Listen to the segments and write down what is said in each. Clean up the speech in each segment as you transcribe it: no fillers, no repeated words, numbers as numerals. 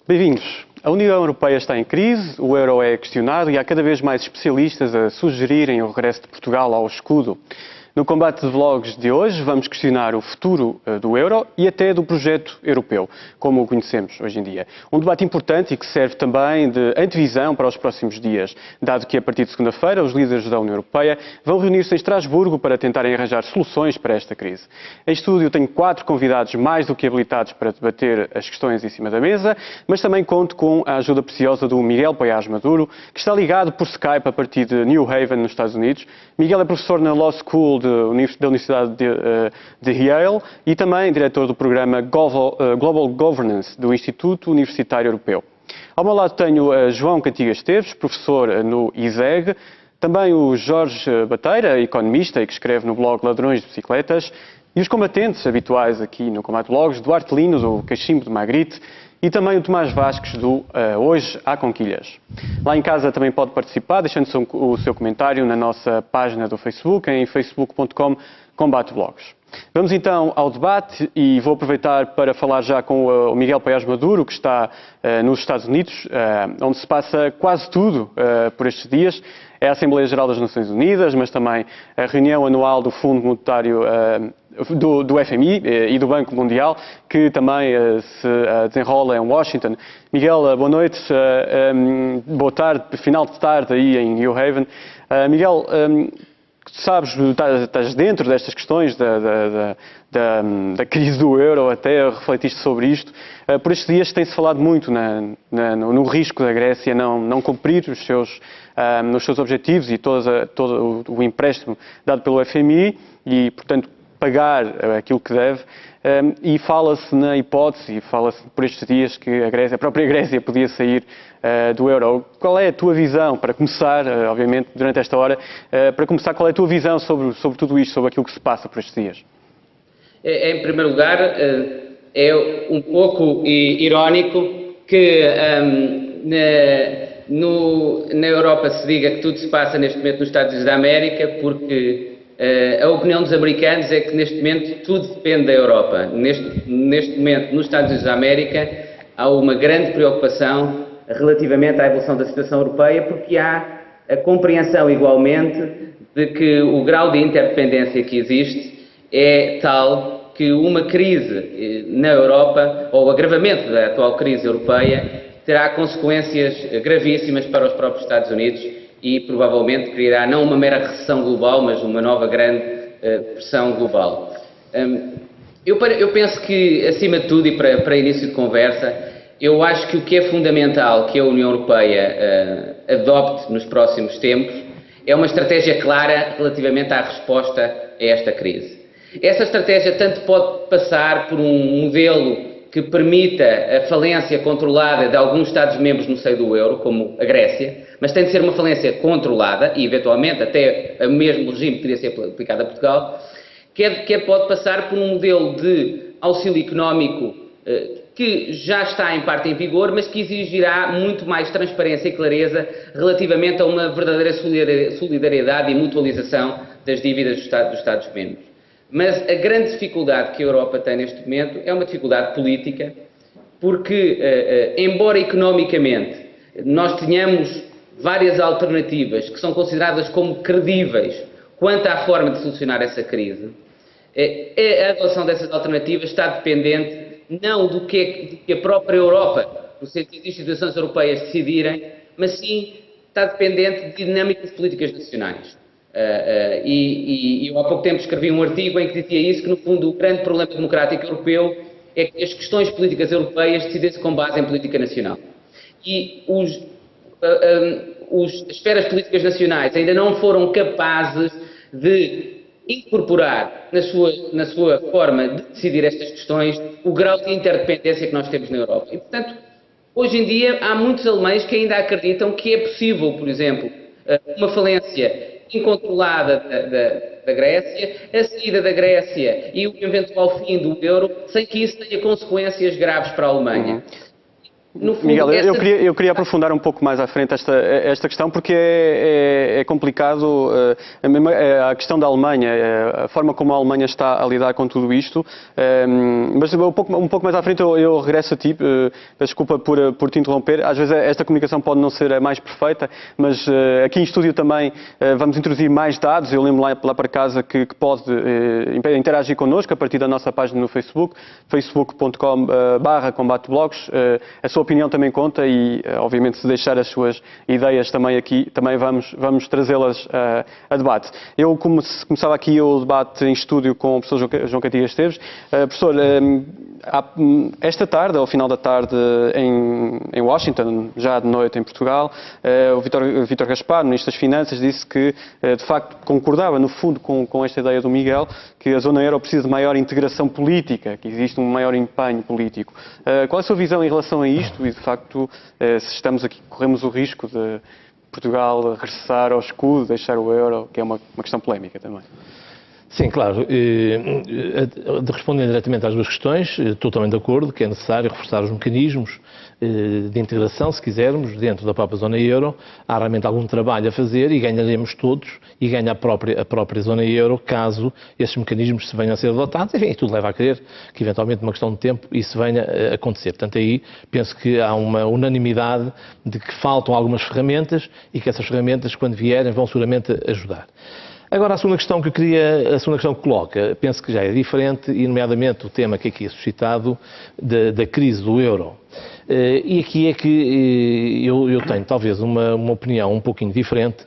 Bem-vindos. A União Europeia está em crise, o euro é questionado e há cada vez mais especialistas a sugerirem o regresso de Portugal ao escudo. No combate de vlogs de hoje vamos questionar o futuro do euro e até do projeto europeu, como o conhecemos hoje em dia. Um debate importante e que serve também de antevisão para os próximos dias, dado que a partir de segunda-feira os líderes da União Europeia vão reunir-se em Estrasburgo para tentarem arranjar soluções para esta crise. Em estúdio tenho 4 convidados mais do que habilitados para debater as questões em cima da mesa, mas também conto com a ajuda preciosa do Miguel Paiás Maduro, que está ligado por Skype a partir de New Haven, nos Estados Unidos. Miguel é professor na Law School da Universidade de Yale e também diretor do programa Global Governance do Instituto Universitário Europeu. Ao meu lado tenho João Cantigas Esteves, professor no ISEG, também o Jorge Bateira, economista e que escreve no blog Ladrões de Bicicletas, e os combatentes habituais aqui no Combate Blogs, Duarte Lino, do Cachimbo de Magritte, e também o Tomás Vasques, do Hoje há Conquilhas. Lá em casa também pode participar, deixando o seu comentário na nossa página do Facebook, em facebook.com/combateblogs. Vamos então ao debate e vou aproveitar para falar já com o Miguel Paiás Maduro, que está nos Estados Unidos, onde se passa quase tudo por estes dias. É a Assembleia Geral das Nações Unidas, mas também a reunião anual do Fundo Monetário do FMI e do Banco Mundial, que também se desenrola em Washington. Miguel, boa noite, boa tarde, final de tarde aí em New Haven. Miguel, sabes, estás dentro destas questões da crise do euro, até refletiste sobre isto. Por estes dias tem-se falado muito no risco da Grécia não cumprir os seus objetivos e todo o empréstimo dado pelo FMI e, portanto, pagar aquilo que deve, e fala-se na hipótese, fala-se por estes dias que a própria Grécia podia sair do euro. Qual é a tua visão, para começar, obviamente, durante esta hora, para começar, qual é a tua visão sobre tudo isto, sobre aquilo que se passa por estes dias? Em primeiro lugar, é um pouco irónico que na Europa se diga que tudo se passa neste momento nos Estados Unidos da América, porque a opinião dos americanos é que neste momento tudo depende da Europa. Neste momento, nos Estados Unidos da América, há uma grande preocupação relativamente à evolução da situação europeia, porque há a compreensão igualmente de que o grau de interdependência que existe é tal que uma crise na Europa, ou o agravamento da atual crise europeia, terá consequências gravíssimas para os próprios Estados Unidos e provavelmente criará não uma mera recessão global, mas uma nova grande pressão global. Eu penso que, acima de tudo, e para início de conversa, eu acho que o que é fundamental que a União Europeia adopte nos próximos tempos é uma estratégia clara relativamente à resposta a esta crise. Essa estratégia tanto pode passar por um modelo que permita a falência controlada de alguns Estados-membros no seio do euro, como a Grécia, mas tem de ser uma falência controlada e, eventualmente, até o mesmo regime poderia ser aplicado a Portugal, que pode passar por um modelo de auxílio económico que já está em parte em vigor, mas que exigirá muito mais transparência e clareza relativamente a uma verdadeira solidariedade e mutualização das dívidas dos Estados-membros. Mas a grande dificuldade que a Europa tem neste momento é uma dificuldade política, porque, embora economicamente nós tenhamos várias alternativas que são consideradas como credíveis quanto à forma de solucionar essa crise, a adoção dessas alternativas está dependente não do que a própria Europa, no sentido de instituições europeias decidirem, mas sim está dependente de dinâmicas políticas nacionais. Eu há pouco tempo escrevi um artigo em que dizia isso, que no fundo o grande problema democrático europeu é que as questões políticas europeias decidem-se com base em política nacional. E as esferas políticas nacionais ainda não foram capazes de incorporar na sua forma de decidir estas questões o grau de interdependência que nós temos na Europa. E, portanto, hoje em dia há muitos alemães que ainda acreditam que é possível, por exemplo, uma falência incontrolada da Grécia, a saída da Grécia e o eventual fim do euro, sem que isso tenha consequências graves para a Alemanha. No fundo, Miguel, eu queria aprofundar um pouco mais à frente esta questão, porque é complicado a questão da Alemanha, a forma como a Alemanha está a lidar com tudo isto. Mas um pouco mais à frente eu regresso a ti, peço desculpa por te interromper. Às vezes esta comunicação pode não ser a mais perfeita, mas aqui em estúdio também vamos introduzir mais dados. Eu lembro lá para casa que pode interagir connosco a partir da nossa página no Facebook, facebook.com/combateblogs. A sua opinião também conta e, obviamente, se deixar as suas ideias também aqui, também vamos trazê-las a debate. Eu começava aqui o debate em estúdio com o professor João Cantigas Esteves. Professor, esta tarde, ao final da tarde em Washington, já de noite em Portugal, o Vítor Gaspar, Ministro das Finanças, disse que, de facto, concordava, no fundo, com esta ideia do Miguel, que a zona euro precisa de maior integração política, que existe um maior empenho político. Qual é a sua visão em relação a isto e, de facto, se estamos aqui, corremos o risco de Portugal regressar ao escudo, deixar o euro, que é uma questão polémica também? Sim, claro. Respondendo diretamente às duas questões, estou também de acordo que é necessário reforçar os mecanismos de integração, se quisermos, dentro da própria zona euro. Há realmente algum trabalho a fazer e ganharemos todos e ganha a própria zona euro caso esses mecanismos se venham a ser adotados. Enfim, tudo leva a crer que, eventualmente, numa questão de tempo, isso venha a acontecer. Portanto, aí penso que há uma unanimidade de que faltam algumas ferramentas e que essas ferramentas, quando vierem, vão seguramente ajudar. Agora, a segunda questão que coloca, penso que já é diferente, e nomeadamente o tema que aqui é suscitado da crise do euro. E aqui é que eu tenho talvez uma opinião um pouquinho diferente,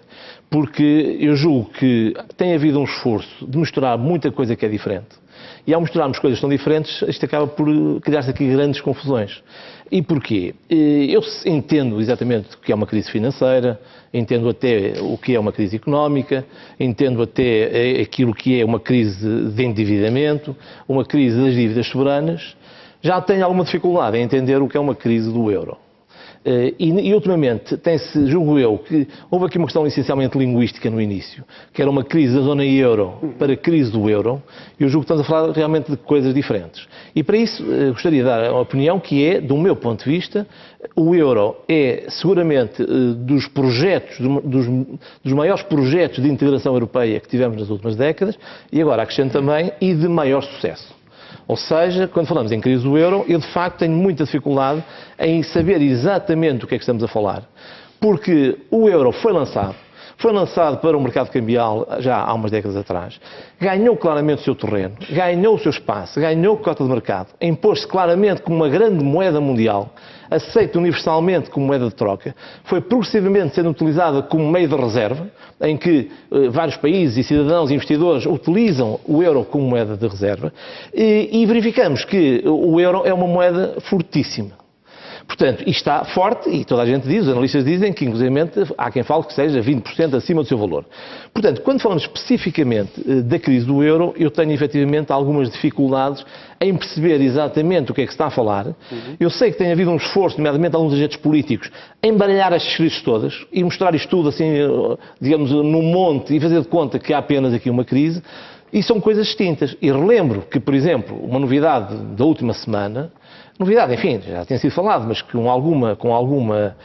porque eu julgo que tem havido um esforço de misturar muita coisa que é diferente. E ao misturarmos coisas tão diferentes, isto acaba por criar-se aqui grandes confusões. E porquê? Eu entendo exatamente o que é uma crise financeira, entendo até o que é uma crise económica, entendo até aquilo que é uma crise de endividamento, uma crise das dívidas soberanas. Já tenho alguma dificuldade em entender o que é uma crise do euro. E ultimamente tem-se, julgo eu, que houve aqui uma questão essencialmente linguística no início, que era uma crise da zona euro para a crise do euro, e eu julgo que estamos a falar realmente de coisas diferentes. E para isso gostaria de dar uma opinião que é, do meu ponto de vista, o euro é seguramente dos projetos, dos maiores projetos de integração europeia que tivemos nas últimas décadas, e agora acrescento também, e de maior sucesso. Ou seja, quando falamos em crise do euro, eu de facto tenho muita dificuldade em saber exatamente o que é que estamos a falar. Porque o euro foi lançado para o mercado cambial já há umas décadas atrás, ganhou claramente o seu terreno, ganhou o seu espaço, ganhou cota de mercado, impôs-se claramente como uma grande moeda mundial, aceita universalmente como moeda de troca, foi progressivamente sendo utilizada como meio de reserva, em que vários países e cidadãos e investidores utilizam o euro como moeda de reserva, e verificamos que o euro é uma moeda fortíssima. Portanto, isto está forte e toda a gente diz, os analistas dizem que, inclusivamente, há quem fale que seja 20% acima do seu valor. Portanto, quando falamos especificamente da crise do euro, eu tenho efetivamente algumas dificuldades em perceber exatamente o que é que se está a falar. Eu sei que tem havido um esforço, nomeadamente de alguns agentes políticos, em baralhar as crises todas e mostrar isto tudo assim, digamos, num monte e fazer de conta que há apenas aqui uma crise. E são coisas distintas. E relembro que, por exemplo, uma novidade da última semana, novidade, enfim, já tinha sido falado, mas com alguma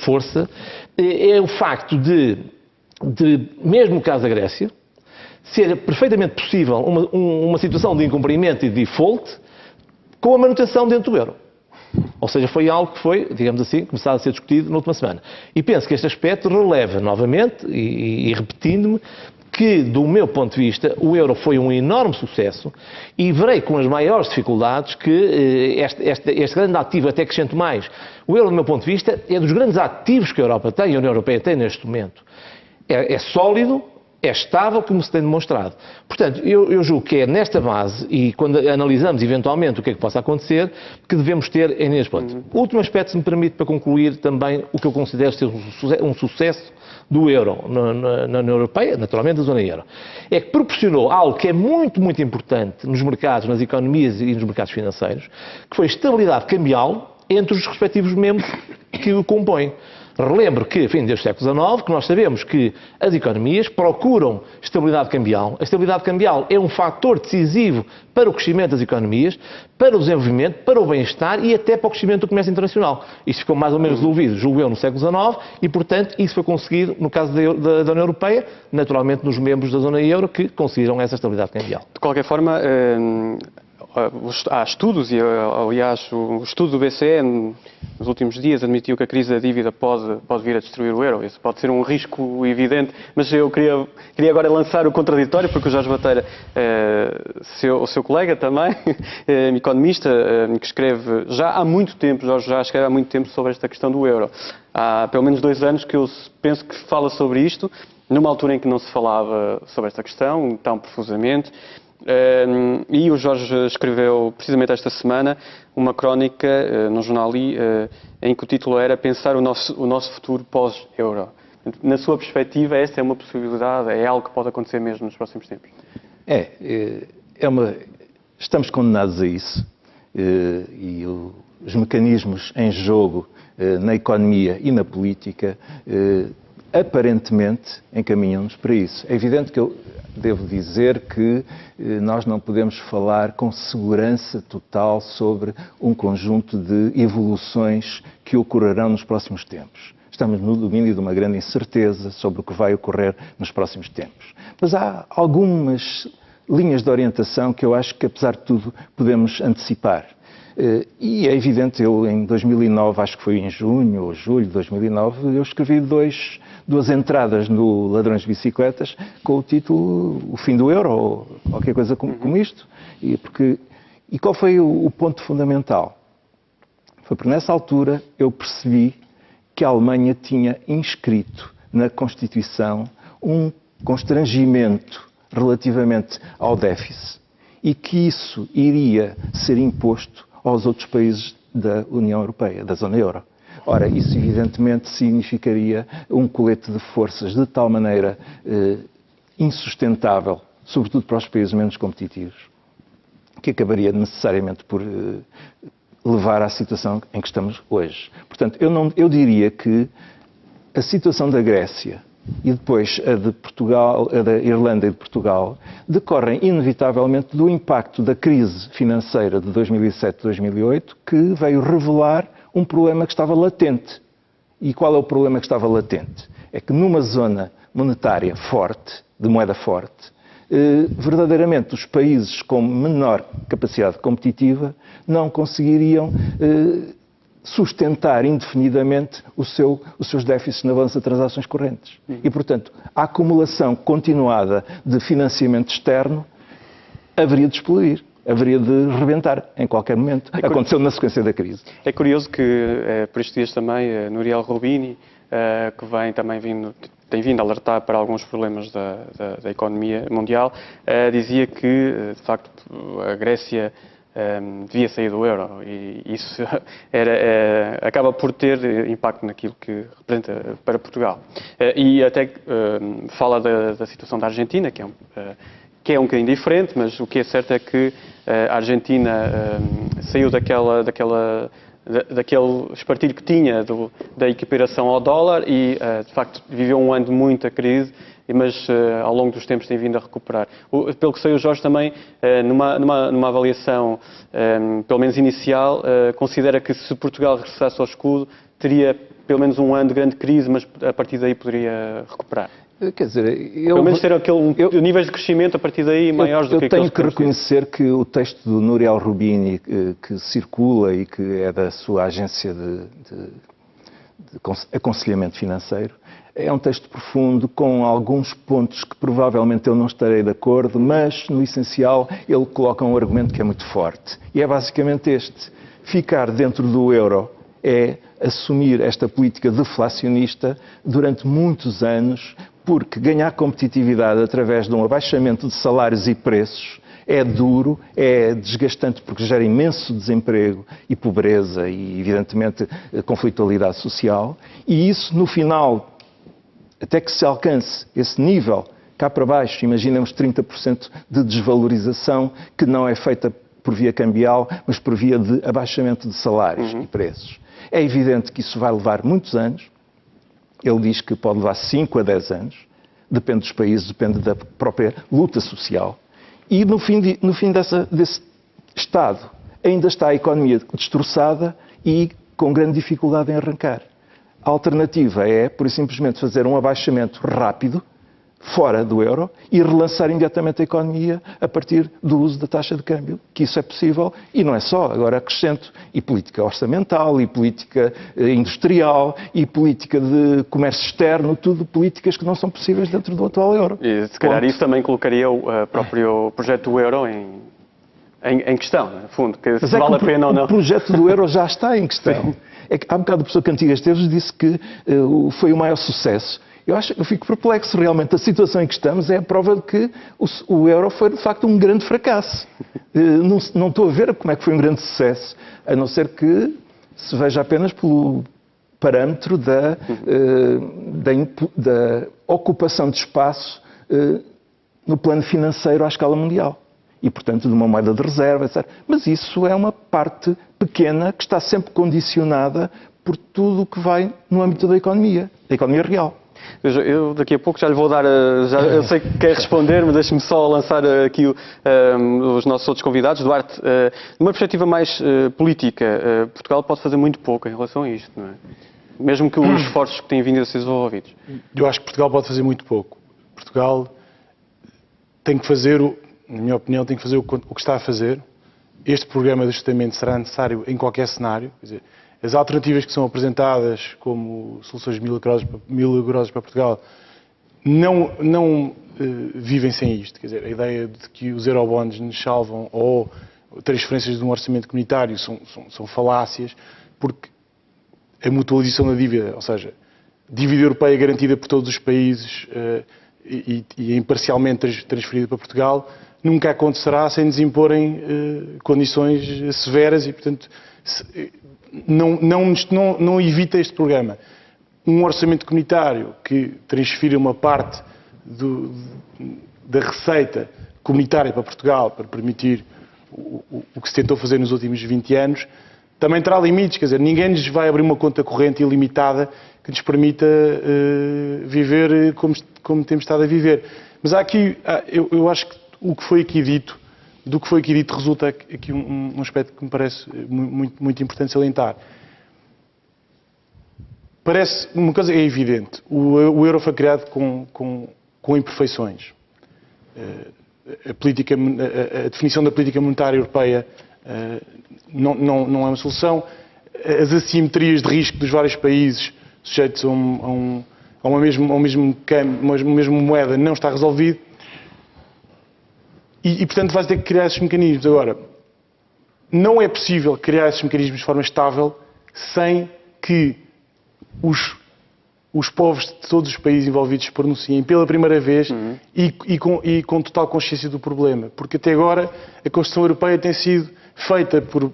força, é o facto de, mesmo no caso da Grécia, ser perfeitamente possível uma situação de incumprimento e de default com a manutenção dentro do euro. Ou seja, foi algo que foi, digamos assim, começado a ser discutido na última semana. E penso que este aspecto releva novamente, e repetindo-me, que, do meu ponto de vista, o euro foi um enorme sucesso e verei com as maiores dificuldades que este grande ativo, até acrescento mais, o euro, do meu ponto de vista, é dos grandes ativos que a Europa tem e a União Europeia tem neste momento. É sólido, é estável, como se tem demonstrado. Portanto, eu julgo que é nesta base, e quando analisamos eventualmente o que é que possa acontecer, que devemos ter neste ponto. O último aspecto, se me permite, para concluir também o que eu considero ser um sucesso do euro na União Europeia, naturalmente da zona euro, é que proporcionou algo que é muito, muito importante nos mercados, nas economias e nos mercados financeiros, que foi a estabilidade cambial entre os respectivos membros que o compõem. Relembro que, enfim, desde o século XIX, que nós sabemos que as economias procuram estabilidade cambial. A estabilidade cambial é um fator decisivo para o crescimento das economias, para o desenvolvimento, para o bem-estar e até para o crescimento do comércio internacional. Isto ficou mais ou menos resolvido, julgo eu, no século XIX e, portanto, isso foi conseguido no caso da União Europeia, naturalmente nos membros da zona euro que conseguiram essa estabilidade cambial. De qualquer forma, há estudos, e aliás o estudo do BCE nos últimos dias admitiu que a crise da dívida pode vir a destruir o euro. Isso pode ser um risco evidente, mas eu queria agora lançar o contraditório, porque o Jorge Bateira, o seu colega também, economista, que escreve já há muito tempo, Jorge já escreve há muito tempo sobre esta questão do euro. Há pelo menos 2 anos que eu penso que fala sobre isto, numa altura em que não se falava sobre esta questão tão profusamente. E o Jorge escreveu precisamente esta semana uma crónica no jornal I, em que o título era Pensar o nosso futuro pós-euro. Na sua perspectiva, esta é uma possibilidade, é algo que pode acontecer mesmo nos próximos tempos? Estamos condenados a isso e os mecanismos em jogo na economia e na política aparentemente encaminham-nos para isso. É evidente que eu devo dizer que nós não podemos falar com segurança total sobre um conjunto de evoluções que ocorrerão nos próximos tempos. Estamos no domínio de uma grande incerteza sobre o que vai ocorrer nos próximos tempos. Mas há algumas linhas de orientação que eu acho que, apesar de tudo, podemos antecipar. E é evidente, eu em 2009, acho que foi em junho ou julho de 2009, eu escrevi duas entradas no Ladrões de Bicicletas com o título O Fim do Euro, ou qualquer coisa como isto. E qual foi o ponto fundamental? Foi porque nessa altura eu percebi que a Alemanha tinha inscrito na Constituição um constrangimento relativamente ao déficit e que isso iria ser imposto aos outros países da União Europeia, da zona euro. Ora, isso evidentemente significaria um colete de forças de tal maneira insustentável, sobretudo para os países menos competitivos, que acabaria necessariamente por levar à situação em que estamos hoje. Portanto, eu diria que a situação da Grécia e depois a de Portugal, a da Irlanda e de Portugal, decorrem inevitavelmente do impacto da crise financeira de 2007-2008, que veio revelar um problema que estava latente. E qual é o problema que estava latente? É que numa zona monetária forte, de moeda forte, verdadeiramente os países com menor capacidade competitiva não conseguiriam sustentar indefinidamente os seus déficits na balança de transações correntes. E, portanto, a acumulação continuada de financiamento externo haveria de explodir, haveria de rebentar em qualquer momento. Aconteceu na sequência da crise. É curioso que, por estes dias também, Nouriel Roubini, que tem vindo a alertar para alguns problemas da economia mundial, dizia que, de facto, a Grécia devia sair do euro e isso acaba por ter impacto naquilo que representa para Portugal. E até fala da situação da Argentina, que é um bocadinho diferente, mas o que é certo é que a Argentina saiu daquele espartilho que tinha da equiparação ao dólar e, de facto, viveu um ano de muita crise, mas ao longo dos tempos tem vindo a recuperar. Pelo que sei, o Jorge também, numa avaliação, pelo menos inicial, considera que se Portugal regressasse ao escudo, teria pelo menos um ano de grande crise, mas a partir daí poderia recuperar. Quer dizer, pelo menos ter níveis de crescimento a partir daí maiores do que aqueles. Eu tenho que reconhecer que o texto do Nouriel Roubini, que circula e que é da sua agência de aconselhamento financeiro, é um texto profundo, com alguns pontos que provavelmente eu não estarei de acordo, mas no essencial ele coloca um argumento que é muito forte. E é basicamente este: ficar dentro do euro é assumir esta política deflacionista durante muitos anos, porque ganhar competitividade através de um abaixamento de salários e preços é duro, é desgastante, porque gera imenso desemprego e pobreza e, evidentemente, conflitualidade social. E isso, no final, até que se alcance esse nível, cá para baixo, imaginemos 30% de desvalorização, que não é feita por via cambial, mas por via de abaixamento de salários e preços. É evidente que isso vai levar muitos anos, Ele diz que pode levar 5 a 10 anos, depende dos países, depende da própria luta social. E no fim desse estado ainda está a economia destroçada e com grande dificuldade em arrancar. A alternativa é, por simplesmente, fazer um abaixamento rápido, fora do euro, e relançar imediatamente a economia a partir do uso da taxa de câmbio, que isso é possível, e não é só, agora acrescento, e política orçamental, e política industrial, e política de comércio externo, tudo políticas que não são possíveis dentro do atual euro. E se calhar isso também colocaria o próprio projeto do euro em questão, no fundo, que se vale a pena ou não. O projeto do euro já está em questão. É que, há um bocado o professor Cantigas Esteves disse que foi o maior sucesso. Eu fico perplexo, realmente. A situação em que estamos é a prova de que o euro foi, de facto, um grande fracasso. Não estou a ver como é que foi um grande sucesso, a não ser que se veja apenas pelo parâmetro da ocupação de espaço no plano financeiro à escala mundial. E, portanto, de uma moeda de reserva, etc. Mas isso é uma parte pequena que está sempre condicionada por tudo o que vai no âmbito da economia real. Eu daqui a pouco já lhe vou dar, eu sei que quer responder, mas deixe-me só lançar aqui os nossos outros convidados. Duarte, numa perspectiva mais política, Portugal pode fazer muito pouco em relação a isto, não é? Mesmo que os esforços que têm vindo a ser desenvolvidos. Eu acho que Portugal pode fazer muito pouco. Portugal tem que fazer, na minha opinião, tem que fazer o que está a fazer. Este programa de ajustamento será necessário em qualquer cenário. Quer dizer, as alternativas que são apresentadas como soluções milagrosas para Portugal não vivem sem isto. Quer dizer, a ideia de que os eurobonds nos salvam ou transferências de um orçamento comunitário são falácias, porque a mutualização da dívida, ou seja, dívida europeia garantida por todos os países e imparcialmente transferida para Portugal, nunca acontecerá sem nos imporem condições severas e, portanto, não evita este programa. Um orçamento comunitário que transfira uma parte da receita comunitária para Portugal para permitir o que se tentou fazer nos últimos 20 anos, também terá limites. Quer dizer, ninguém nos vai abrir uma conta corrente ilimitada que nos permita viver como temos estado a viver. Mas há aqui, eu acho que do que foi aqui dito resulta aqui um aspecto que me parece muito importante salientar. Parece, uma coisa é evidente, o euro foi criado com imperfeições. A definição da política monetária europeia não é uma solução. As assimetrias de risco dos vários países sujeitos a uma mesma moeda não está resolvido. E, portanto, vai ter que criar esses mecanismos. Agora, não é possível criar esses mecanismos de forma estável sem que os povos de todos os países envolvidos se pronunciem pela primeira vez e com total consciência do problema. Porque até agora a Constituição Europeia tem sido feita por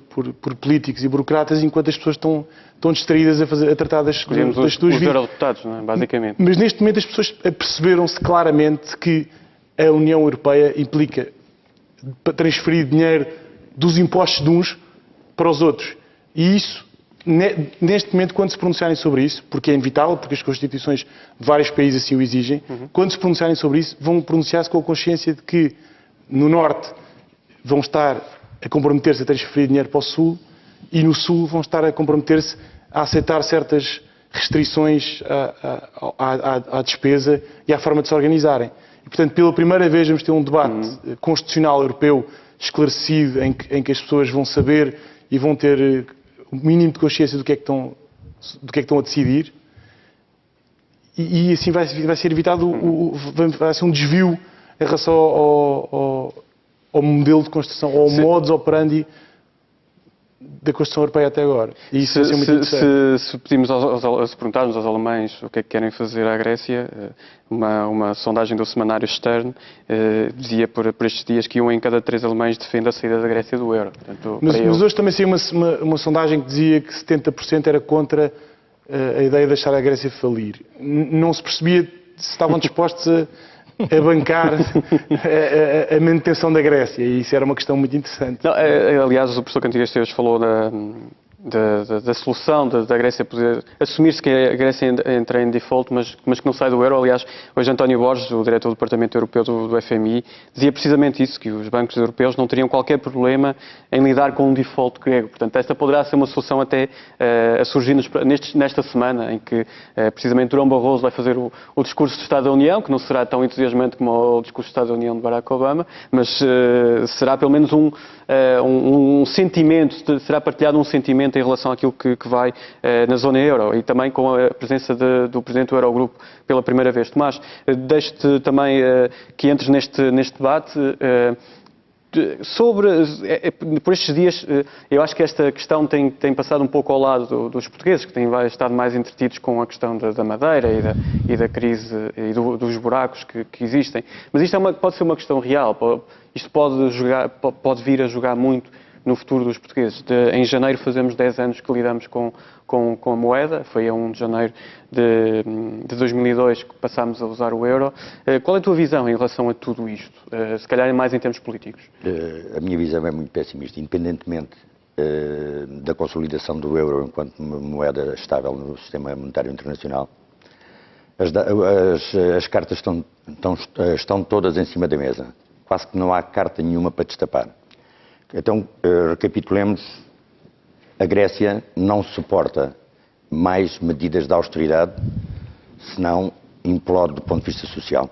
políticos e burocratas enquanto as pessoas estão distraídas a tratar das suas vidas. Os eurodeputados, não é? Basicamente. Mas neste momento as pessoas perceberam-se claramente que a União Europeia implica transferir dinheiro dos impostos de uns para os outros. E isso, neste momento, quando se pronunciarem sobre isso, porque é inevitável, porque as constituições de vários países assim o exigem, quando se pronunciarem sobre isso, vão pronunciar-se com a consciência de que no Norte vão estar a comprometer-se a transferir dinheiro para o Sul e no Sul vão estar a comprometer-se a aceitar certas restrições à despesa e à forma de se organizarem. E, portanto, pela primeira vez vamos ter um debate constitucional europeu esclarecido em que as pessoas vão saber e vão ter o mínimo de consciência do que é que estão a decidir e assim vai ser evitado, vai ser um desvio em relação ao modelo de construção, ao modus operandi da Constituição Europeia até agora. E isso vai ser muito interessante. Se perguntarmos aos alemães o que é que querem fazer à Grécia, uma sondagem do semanário Stern dizia por estes dias que 1 em cada 3 alemães defende a saída da Grécia do euro. Portanto, mas hoje também saiu uma sondagem que dizia que 70% era contra a ideia de deixar a Grécia falir. Não se percebia se estavam dispostos a bancar a manutenção da Grécia, e isso era uma questão muito interessante. Não, aliás, o professor Cantigas Esteves falou da solução da Grécia poder assumir-se que a Grécia entra em default, mas que não sai do euro. Aliás, hoje António Borges, o diretor do Departamento Europeu do FMI, dizia precisamente isso, que os bancos europeus não teriam qualquer problema em lidar com um default grego. Portanto, esta poderá ser uma solução até a surgir nesta semana, em que precisamente Durão Barroso vai fazer o discurso de Estado da União, que não será tão entusiasmante como o discurso de Estado da União de Barack Obama, mas será pelo menos um sentimento, será partilhado um sentimento em relação àquilo que vai na zona euro, e também com a presença do Presidente do Eurogrupo pela primeira vez. Tomás, deixo-te também que entres neste debate. Por estes dias, eu acho que esta questão tem passado um pouco ao lado dos portugueses, que têm estado mais entretidos com a questão da Madeira e da crise e dos buracos que existem. Mas isto pode ser uma questão real. Isto pode vir a jogar muito no futuro dos portugueses. Em janeiro fazemos 10 anos que lidamos com a moeda, foi a 1 de janeiro de 2002 que passámos a usar o euro. Qual é a tua visão em relação a tudo isto? Se calhar mais em termos políticos. A minha visão é muito pessimista, independentemente da consolidação do euro enquanto moeda estável no sistema monetário internacional. As cartas estão todas em cima da mesa. Quase que não há carta nenhuma para destapar. Então, recapitulemos, a Grécia não suporta mais medidas de austeridade, senão implode do ponto de vista social.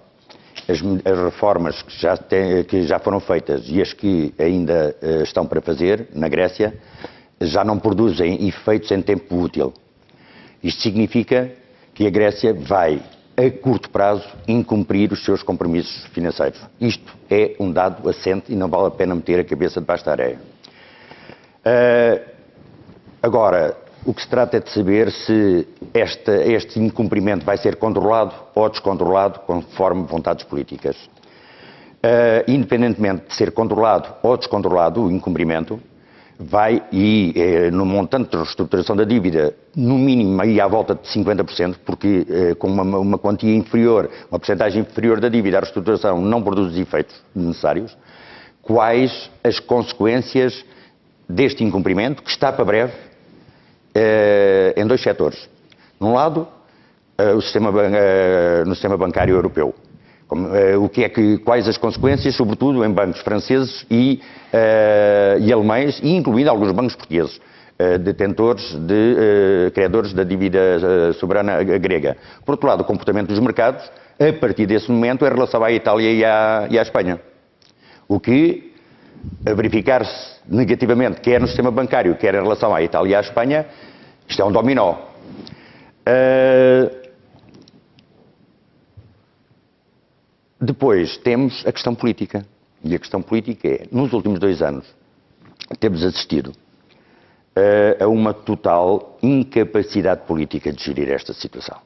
As reformas que já foram feitas e as que ainda estão para fazer na Grécia já não produzem efeitos em tempo útil. Isto significa que a Grécia vai, a curto prazo, incumprir os seus compromissos financeiros. Isto é um dado assente e não vale a pena meter a cabeça debaixo da areia. Agora, o que se trata é de saber se este incumprimento vai ser controlado ou descontrolado conforme vontades políticas. Independentemente de ser controlado ou descontrolado o incumprimento, no montante de reestruturação da dívida, no mínimo aí à volta de 50%, porque com uma quantia inferior, uma porcentagem inferior da dívida, a reestruturação não produz os efeitos necessários. Quais as consequências deste incumprimento, que está para breve, em dois setores. Num lado, no sistema bancário europeu. Quais as consequências, sobretudo em bancos franceses e alemães, e incluindo alguns bancos portugueses, credores da dívida soberana grega. Por outro lado, o comportamento dos mercados, a partir desse momento, em relação à Itália e à Espanha. O que, a verificar-se negativamente, quer no sistema bancário, quer em relação à Itália e à Espanha, isto é um dominó. Depois temos a questão política. E a questão política é, nos últimos 2 anos, temos assistido a uma total incapacidade política de gerir esta situação.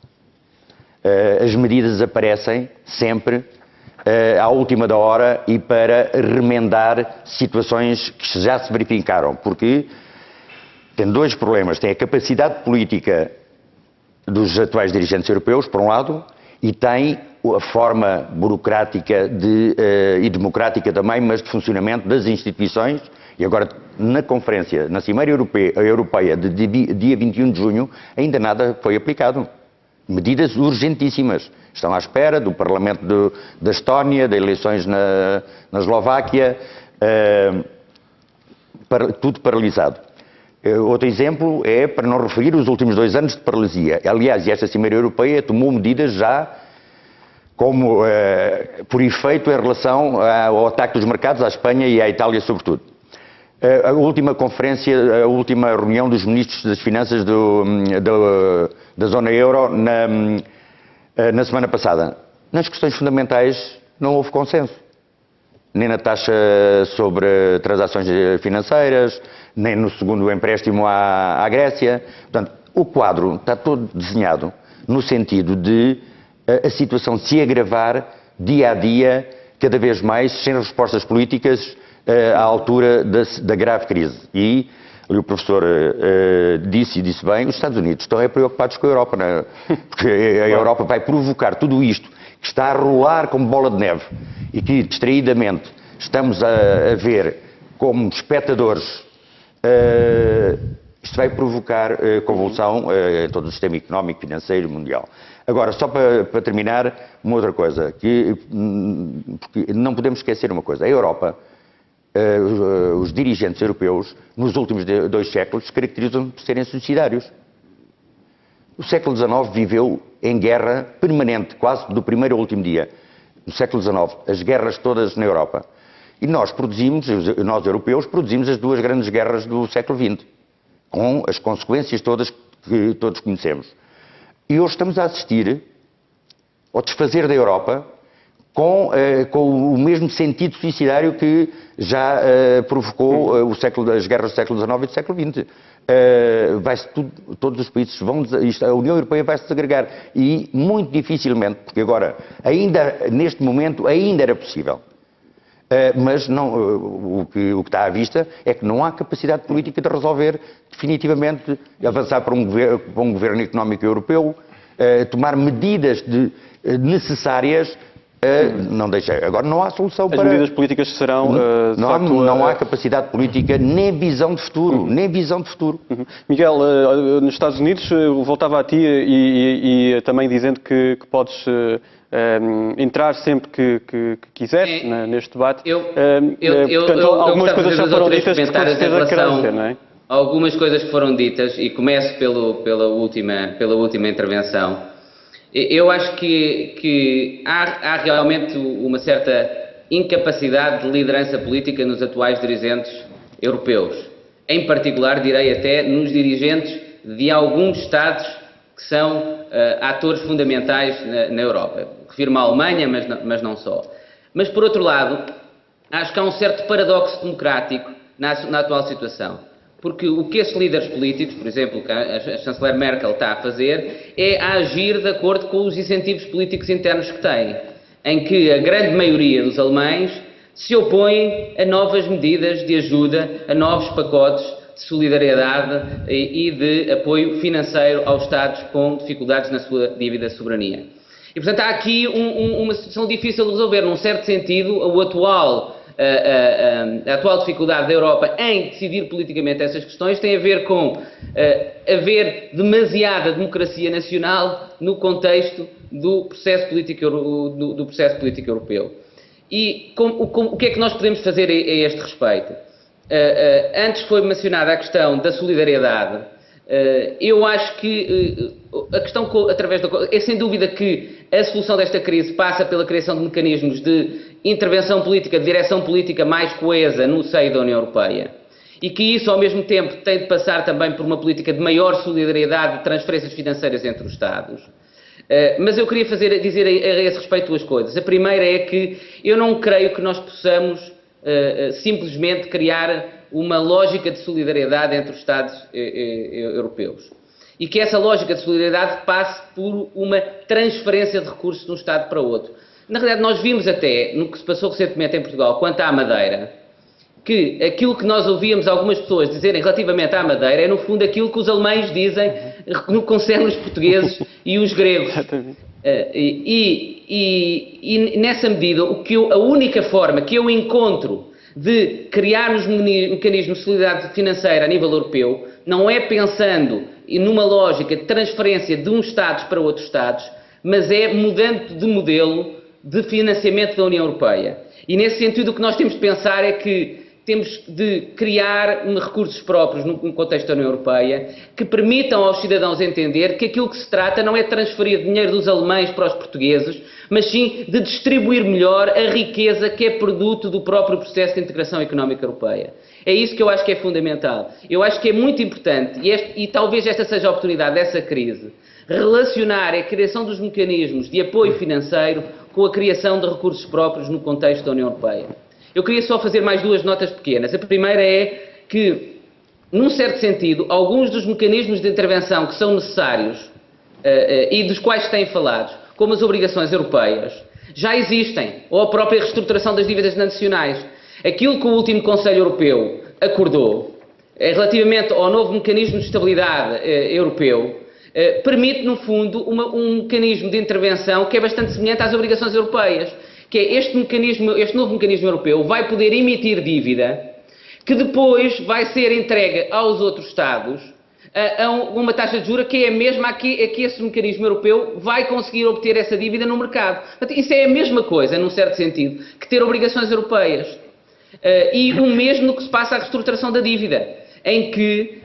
As medidas aparecem sempre à última da hora e para remendar situações que já se verificaram, porque tem 2 problemas. Tem a capacidade política dos atuais dirigentes europeus, por um lado, e tem a forma burocrática e democrática também, mas de funcionamento das instituições. E agora, na conferência, na Cimeira Europeia de dia 21 de junho, ainda nada foi aplicado. Medidas urgentíssimas. Estão à espera do Parlamento da Estónia, de eleições na Eslováquia, tudo paralisado. Outro exemplo é, para não referir, os últimos 2 anos de paralisia. Aliás, esta Cimeira Europeia tomou medidas já como por efeito em relação ao ataque dos mercados à Espanha e à Itália, sobretudo. A última conferência, a última reunião dos ministros das Finanças da zona euro na semana passada. Nas questões fundamentais não houve consenso. Nem na taxa sobre transações financeiras, nem no segundo empréstimo à Grécia. Portanto, o quadro está todo desenhado no sentido de a situação se agravar dia a dia, cada vez mais, sem respostas políticas à altura da grave crise. E o professor disse bem, os Estados Unidos estão preocupados com a Europa, não é? Porque a Europa vai provocar tudo isto, que está a rolar como bola de neve, e que, distraidamente, estamos a ver como espectadores Isto vai provocar convulsão em todo o sistema económico, financeiro, mundial. Agora, só para terminar, uma outra coisa, porque não podemos esquecer uma coisa. A Europa, os dirigentes europeus, nos últimos 2 séculos, se caracterizam por serem suicidários. O século XIX viveu em guerra permanente, quase do primeiro ao último dia. No século XIX, as guerras todas na Europa. E nós europeus, produzimos as 2 grandes guerras do século XX, com as consequências todas que todos conhecemos. E hoje estamos a assistir ao desfazer da Europa com o mesmo sentido suicidário que já provocou as guerras do século XIX e do século XX. Todos os países a União Europeia vai se desagregar e muito dificilmente, porque agora, neste momento, ainda era possível. Mas não, o que está à vista é que não há capacidade política de resolver definitivamente, avançar para um governo económico europeu, tomar medidas necessárias. Agora não há solução para... As medidas políticas serão... não há capacidade política, nem visão de futuro, Uhum. Miguel, nos Estados Unidos, voltava a ti e também dizendo que podes entrar sempre que quiseres neste debate. Portanto, algumas coisas já foram ditas que com certeza quero dizer, não é? Algumas coisas que foram ditas, e começo pela última intervenção. Eu acho que há realmente uma certa incapacidade de liderança política nos atuais dirigentes europeus. Em particular, direi até nos dirigentes de alguns Estados que são atores fundamentais na Europa. Refiro-me à Alemanha, mas não só. Mas, por outro lado, acho que há um certo paradoxo democrático na atual situação. Porque o que esses líderes políticos, por exemplo, que a chanceler Merkel está a fazer, é agir de acordo com os incentivos políticos internos que têm, em que a grande maioria dos alemães se opõem a novas medidas de ajuda, a novos pacotes de solidariedade e de apoio financeiro aos Estados com dificuldades na sua dívida de soberania. E, portanto, há aqui uma situação difícil de resolver. Num certo sentido, a atual dificuldade da Europa em decidir politicamente essas questões tem a ver com haver demasiada democracia nacional no contexto do processo político europeu. E o que é que nós podemos fazer a este respeito? Antes foi mencionada a questão da solidariedade. Eu acho que a questão é sem dúvida que a solução desta crise passa pela criação de mecanismos de intervenção política, de direção política mais coesa no seio da União Europeia. E que isso, ao mesmo tempo, tem de passar também por uma política de maior solidariedade de transferências financeiras entre os Estados. Mas eu queria dizer a esse respeito 2 coisas. A primeira é que eu não creio que nós possamos simplesmente criar uma lógica de solidariedade entre os Estados europeus. E que essa lógica de solidariedade passe por uma transferência de recursos de um Estado para outro. Na realidade, nós vimos até, no que se passou recentemente em Portugal, quanto à Madeira, que aquilo que nós ouvíamos algumas pessoas dizerem relativamente à Madeira é, no fundo, aquilo que os alemães dizem no que concerne os portugueses e os gregos. E nessa medida, a única forma que eu encontro de criarmos mecanismos de solidariedade financeira a nível europeu não é pensando numa lógica de transferência de uns Estados para outros Estados, mas é mudando de modelo de financiamento da União Europeia. E nesse sentido o que nós temos de pensar é que temos de criar recursos próprios no contexto da União Europeia que permitam aos cidadãos entender que aquilo que se trata não é de transferir dinheiro dos alemães para os portugueses, mas sim de distribuir melhor a riqueza que é produto do próprio processo de integração económica europeia. É isso que eu acho que é fundamental. Eu acho que é muito importante, e talvez esta seja a oportunidade dessa crise, relacionar a criação dos mecanismos de apoio financeiro com a criação de recursos próprios no contexto da União Europeia. Eu queria só fazer mais 2 notas pequenas. A primeira é que, num certo sentido, alguns dos mecanismos de intervenção que são necessários e dos quais se têm falado, como as obrigações europeias, já existem, ou a própria reestruturação das dívidas nacionais. Aquilo que o último Conselho Europeu acordou, relativamente ao novo mecanismo de estabilidade europeu, permite, no fundo, um mecanismo de intervenção que é bastante semelhante às obrigações europeias, que é este novo mecanismo europeu vai poder emitir dívida que depois vai ser entregue aos outros Estados a uma taxa de juros que é a mesma a que esse mecanismo europeu vai conseguir obter essa dívida no mercado. Portanto, isso é a mesma coisa, num certo sentido, que ter obrigações europeias. E o mesmo no que se passa à reestruturação da dívida, em que,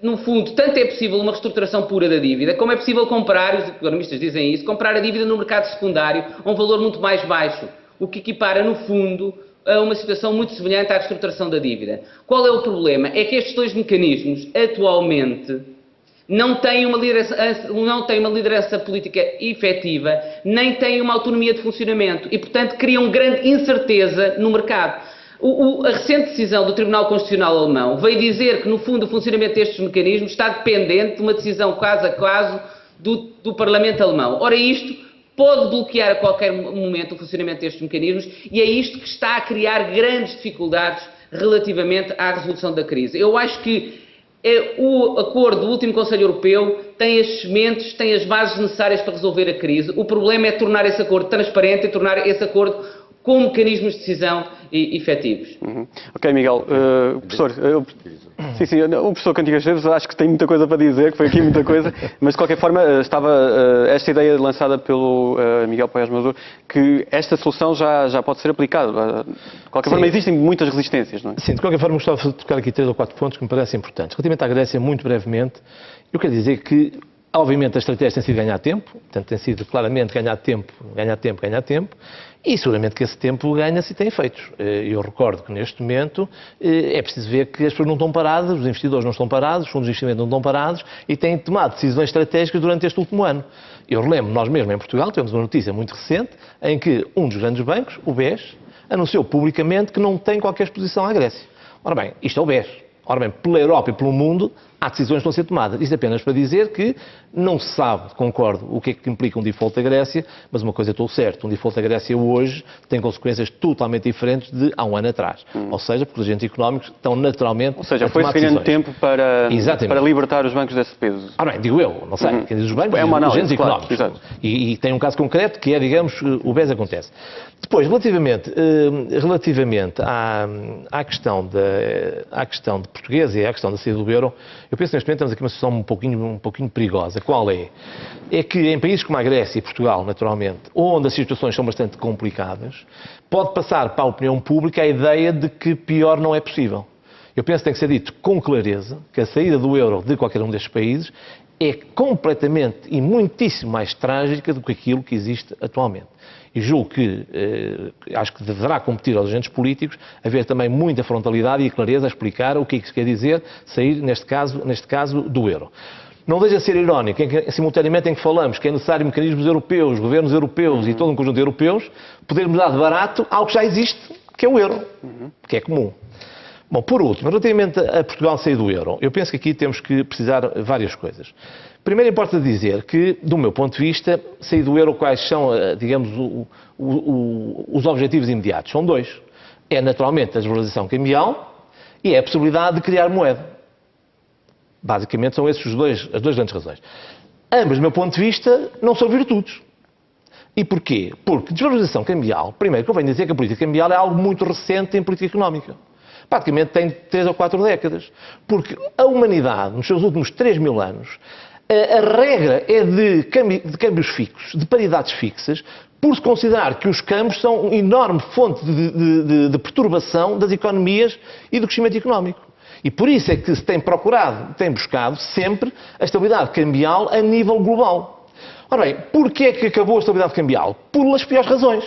no fundo, tanto é possível uma reestruturação pura da dívida, como é possível comprar, os economistas dizem isso, comprar a dívida no mercado secundário a um valor muito mais baixo, o que equipara, no fundo, a uma situação muito semelhante à reestruturação da dívida. Qual é o problema? É que estes dois mecanismos, atualmente, não têm uma liderança política efetiva, nem têm uma autonomia de funcionamento e, portanto, criam grande incerteza no mercado. A recente decisão do Tribunal Constitucional Alemão veio dizer que, no fundo, o funcionamento destes mecanismos está dependente de uma decisão caso a caso do Parlamento Alemão. Ora, isto pode bloquear a qualquer momento o funcionamento destes mecanismos e é isto que está a criar grandes dificuldades relativamente à resolução da crise. Eu acho que o acordo do último Conselho Europeu tem as sementes, tem as bases necessárias para resolver a crise. O problema é tornar esse acordo transparente e tornar esse acordo com mecanismos de decisão efetivos. Ok, Miguel. Professor, sim, o professor Cantigas Esteves acho que tem muita coisa para dizer, que foi aqui muita coisa, mas de qualquer forma estava esta ideia lançada pelo Miguel Paes Maduro, que esta solução já pode ser aplicada. De qualquer forma existem muitas resistências, não é? Sim, de qualquer forma gostava de tocar aqui 3 ou 4 pontos que me parecem importantes. Relativamente à Grécia, muito brevemente, eu quero dizer que obviamente a estratégia tem sido ganhar tempo, portanto tem sido claramente ganhar tempo, e seguramente que esse tempo ganha-se e tem efeitos. Eu recordo que neste momento é preciso ver que as pessoas não estão paradas, os investidores não estão parados, os fundos de investimento não estão parados e têm tomado decisões estratégicas durante este último ano. Eu relembro, nós mesmo em Portugal temos uma notícia muito recente em que um dos grandes bancos, o BES, anunciou publicamente que não tem qualquer exposição à Grécia. Ora bem, isto é o BES. Ora bem, pela Europa e pelo mundo, há decisões que estão a ser tomadas. Isto apenas para dizer que não se sabe, concordo, o que é que implica um default da Grécia, mas uma coisa estou certo, um default da Grécia hoje tem consequências totalmente diferentes de há um ano atrás. Ou seja, porque os agentes económicos estão naturalmente a foi-se ganhando tempo para libertar os bancos desse peso. Ora bem, digo eu, não sei, quem diz os bancos, é uma análise, agentes económicos. Claro, e tem um caso concreto que é, digamos, o BES acontece. Depois, relativamente à questão de portuguesa e à questão da saída do euro, eu penso que neste momento temos aqui uma situação um pouquinho perigosa. Qual é? É que em países como a Grécia e Portugal, naturalmente, onde as situações são bastante complicadas, pode passar para a opinião pública a ideia de que pior não é possível. Eu penso que tem que ser dito com clareza que a saída do euro de qualquer um destes países é completamente e muitíssimo mais trágica do que aquilo que existe atualmente. E julgo que, acho que deverá competir aos agentes políticos haver também muita frontalidade e clareza a explicar o que é que se quer dizer sair, neste caso, do euro. Não deixa de ser irónico, simultaneamente em que falamos que é necessário mecanismos europeus, governos europeus e todo um conjunto de europeus, podermos dar de barato algo que já existe, que é o euro, que é comum. Bom, por último, relativamente a Portugal sair do euro, eu penso que aqui temos que precisar várias coisas. Primeiro importa dizer que, do meu ponto de vista, sair do euro, quais são, digamos, os objetivos imediatos? São 2. É, naturalmente, a desvalorização cambial e é a possibilidade de criar moeda. Basicamente, são essas as duas grandes razões. Ambas, do meu ponto de vista, não são virtudes. E porquê? Porque desvalorização cambial, primeiro, convém dizer que a política cambial é algo muito recente em política económica. Praticamente tem 3 ou 4 décadas. Porque a humanidade, nos seus últimos 3.000 anos, a regra é de câmbios fixos, de paridades fixas, por se considerar que os câmbios são uma enorme fonte de perturbação das economias e do crescimento económico. E por isso é que se tem buscado sempre a estabilidade cambial a nível global. Ora bem, porquê é que acabou a estabilidade cambial? Pelas piores razões.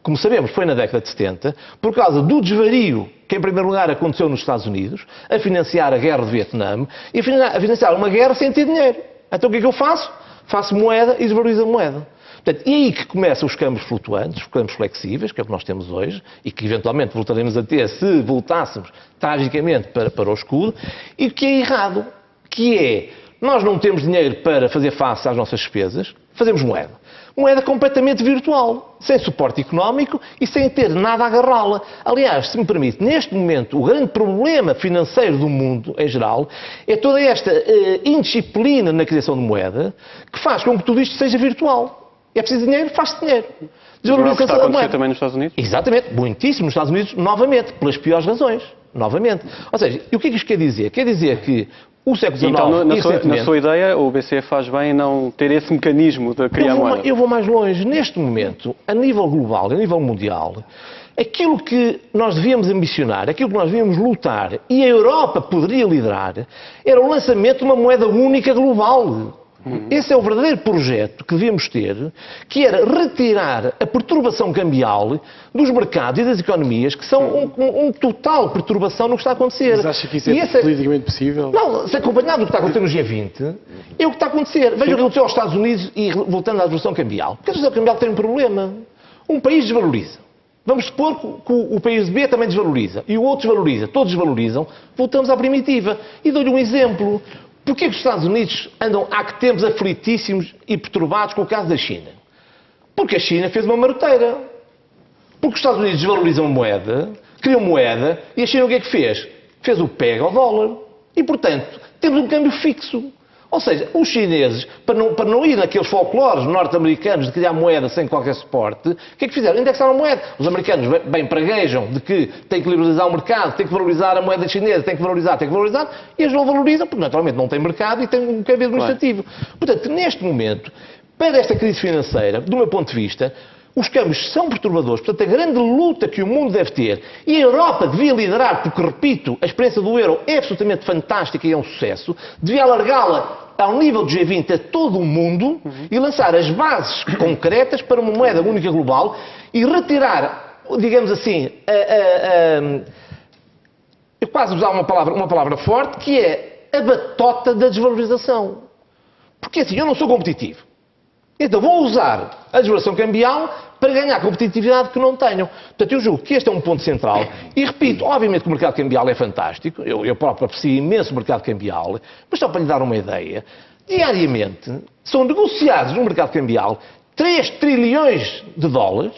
Como sabemos, foi na década de 70, por causa do desvario que, em primeiro lugar, aconteceu nos Estados Unidos, a financiar a guerra de Vietnã e a financiar uma guerra sem ter dinheiro. Então o que é que eu faço? Faço moeda e desvalorizo a moeda. Portanto, e aí que começam os câmbios flutuantes, os câmbios flexíveis, que é o que nós temos hoje, e que eventualmente voltaremos a ter se voltássemos tragicamente para o escudo, e que é errado, que é, nós não temos dinheiro para fazer face às nossas despesas, fazemos moeda. Moeda completamente virtual, sem suporte económico e sem ter nada a agarrá-la. Aliás, se me permite, neste momento, o grande problema financeiro do mundo, em geral, é toda esta indisciplina na criação de moeda que faz com que tudo isto seja virtual. É preciso dinheiro, faz-se dinheiro. Não é o que está a acontecer também nos Estados Unidos? Exatamente, muitíssimo nos Estados Unidos, novamente, pelas piores razões. novamente. Ou seja, e o que é que isto quer dizer? Quer dizer que o século XIX... Então, na sua ideia, o BCE faz bem em não ter esse mecanismo de criar moeda? Eu vou mais longe. Neste momento, a nível global, a nível mundial, aquilo que nós devíamos ambicionar, aquilo que nós devíamos lutar, e a Europa poderia liderar, era o lançamento de uma moeda única global. Esse é o verdadeiro projeto que devíamos ter, que era retirar a perturbação cambial dos mercados e das economias, que são uma total perturbação no que está a acontecer. Mas acha que isso é politicamente possível? Não, se acompanhado do que está a acontecer no G20, é o que está a acontecer. Veja o que aconteceu aos Estados Unidos e voltando à devaluação cambial. Porque a devaluação cambial tem um problema. Um país desvaloriza. Vamos supor que o país B também desvaloriza e o outro desvaloriza. Todos desvalorizam. Voltamos à primitiva. E dou-lhe um exemplo. Porquê que os Estados Unidos andam há que tempos aflitíssimos e perturbados com o caso da China? Porque a China fez uma maroteira. Porque os Estados Unidos desvalorizam a moeda, criam moeda, e a China o que é que fez? Fez o pega ao dólar. E, portanto, temos um câmbio fixo. Ou seja, os chineses, para não ir naqueles folclores norte-americanos de criar moeda sem qualquer suporte, o que é que fizeram? Indexaram a moeda. Os americanos bem praguejam de que tem que liberalizar o mercado, tem que valorizar a moeda chinesa, tem que valorizar, e eles não valorizam porque naturalmente não têm mercado e têm um câmbio administrativo. Portanto, neste momento, para esta crise financeira, do meu ponto de vista, os câmbios são perturbadores. Portanto, a grande luta que o mundo deve ter, e a Europa devia liderar, porque, repito, a experiência do euro é absolutamente fantástica e é um sucesso, devia alargá-la ao nível do G20 a todo o mundo e lançar as bases concretas para uma moeda única global e retirar, digamos assim, eu quase usar uma palavra forte, que é a batota da desvalorização. Porque assim, eu não sou competitivo. Então vou usar a desvalorização cambial para ganhar competitividade que não tenham. Portanto, eu julgo que este é um ponto central. E repito, obviamente que o mercado cambial é fantástico. Eu próprio aprecio imenso o mercado cambial. Mas só para lhe dar uma ideia, diariamente são negociados no mercado cambial 3 trilhões de dólares,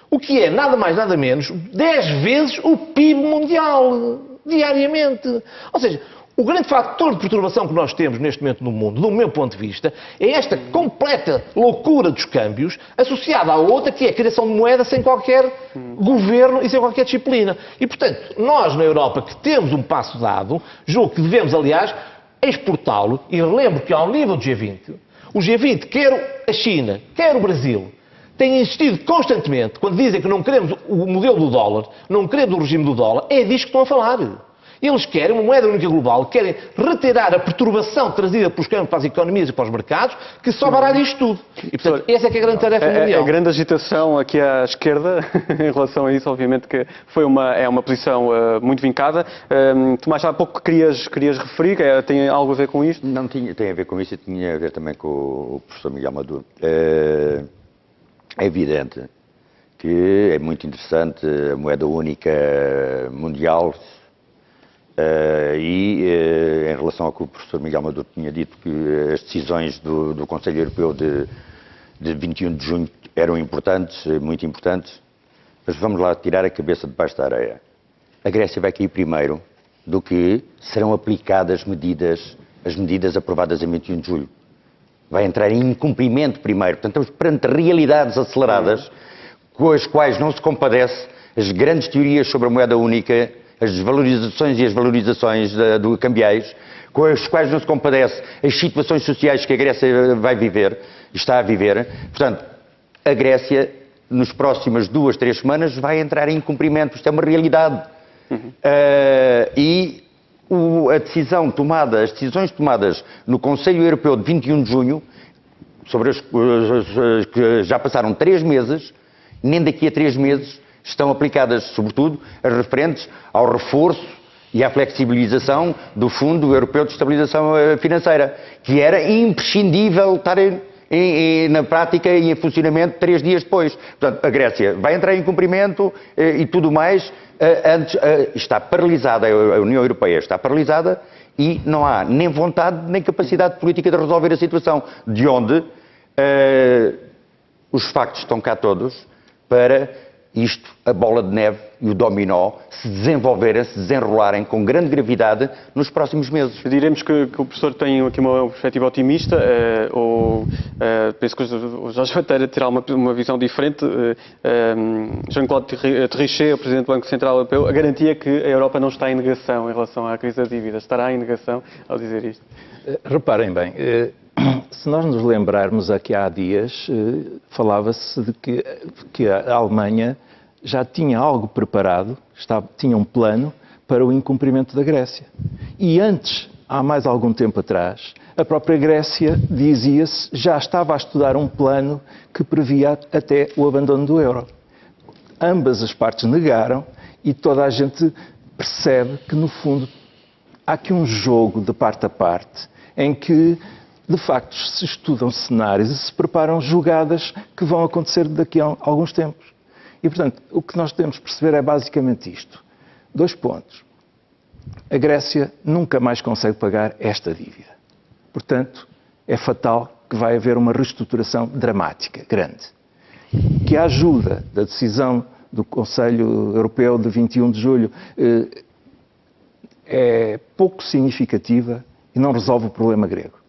o que é nada mais nada menos 10 vezes o PIB mundial. Diariamente. Ou seja, o grande fator de perturbação que nós temos neste momento no mundo, do meu ponto de vista, é esta completa loucura dos câmbios associada à outra, que é a criação de moeda sem qualquer governo e sem qualquer disciplina. E, portanto, nós na Europa, que temos um passo dado, julgo que devemos, aliás, exportá-lo. E relembro que ao nível do G20, o G20, quer a China, quer o Brasil, têm insistido constantemente, quando dizem que não queremos o modelo do dólar, não queremos o regime do dólar, é disto que estão a falar. Eles querem uma moeda única global, querem retirar a pertelação trazida pelos câmbios para as economias e para os mercados, que só baralha isto tudo. E, portanto, essa é que é a grande tarefa mundial. A grande agitação aqui à esquerda, em relação a isso, obviamente que é uma posição muito vincada. Tomás, há pouco querias referir, tem algo a ver com isto? Não tem a ver com isso e tinha a ver também com o professor Miguel Maduro. É evidente que é muito interessante a moeda única mundial. Em relação ao que o professor Miguel Maduro tinha dito, que as decisões do Conselho Europeu de 21 de junho eram importantes, muito importantes, mas vamos lá tirar a cabeça debaixo da areia. A Grécia vai cair primeiro do que serão aplicadas as medidas aprovadas em 21 de julho. Vai entrar em incumprimento primeiro. Portanto, estamos perante realidades aceleradas com as quais não se compadece as grandes teorias sobre a moeda única, as desvalorizações e as valorizações do cambiais, com as quais não se compadece as situações sociais que a Grécia vai viver, está a viver. Portanto, a Grécia, nas próximas 2, 3 semanas, vai entrar em incumprimento. Isto é uma realidade. As decisões tomadas no Conselho Europeu de 21 de junho, sobre que já passaram 3 meses, nem daqui a 3 meses, estão aplicadas, sobretudo, as referentes ao reforço e à flexibilização do Fundo Europeu de Estabilização Financeira, que era imprescindível estar na prática e em funcionamento 3 dias depois. Portanto, a Grécia vai entrar em cumprimento e tudo mais. Está paralisada, a União Europeia está paralisada e não há nem vontade nem capacidade política de resolver a situação, de onde os factos estão cá todos para isto, a bola de neve e o dominó, se desenvolverem, se desenrolarem com grande gravidade nos próximos meses. Diremos que o professor tem aqui uma perspectiva otimista, penso que o Jorge Bateira terá uma visão diferente. Jean-Claude Trichet, o Presidente do Banco Central Europeu, a garantia que a Europa não está em negação em relação à crise da dívida. Estará em negação ao dizer isto? Reparem bem, se nós nos lembrarmos aqui há dias, falava-se de que a Alemanha já tinha algo preparado, tinha um plano para o incumprimento da Grécia. E antes, há mais algum tempo atrás, a própria Grécia, dizia-se, já estava a estudar um plano que previa até o abandono do euro. Ambas as partes negaram e toda a gente percebe que, no fundo, há aqui um jogo de parte a parte em que, de facto, se estudam cenários e se preparam jogadas que vão acontecer daqui a alguns tempos. E, portanto, o que nós temos de perceber é basicamente isto. 2 pontos. A Grécia nunca mais consegue pagar esta dívida. Portanto, é fatal que vai haver uma reestruturação dramática, grande. Que a ajuda da decisão do Conselho Europeu de 21 de julho é pouco significativa e não resolve o problema grego.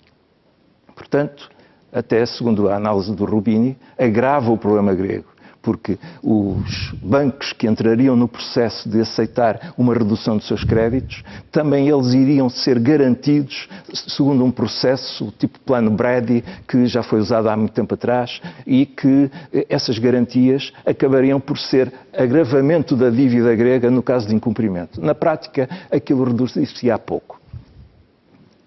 Portanto, até segundo a análise do Rubini, agrava o problema grego, porque os bancos que entrariam no processo de aceitar uma redução dos seus créditos, também eles iriam ser garantidos segundo um processo tipo plano Brady, que já foi usado há muito tempo atrás, e que essas garantias acabariam por ser agravamento da dívida grega no caso de incumprimento. Na prática, aquilo reduzir-se a pouco.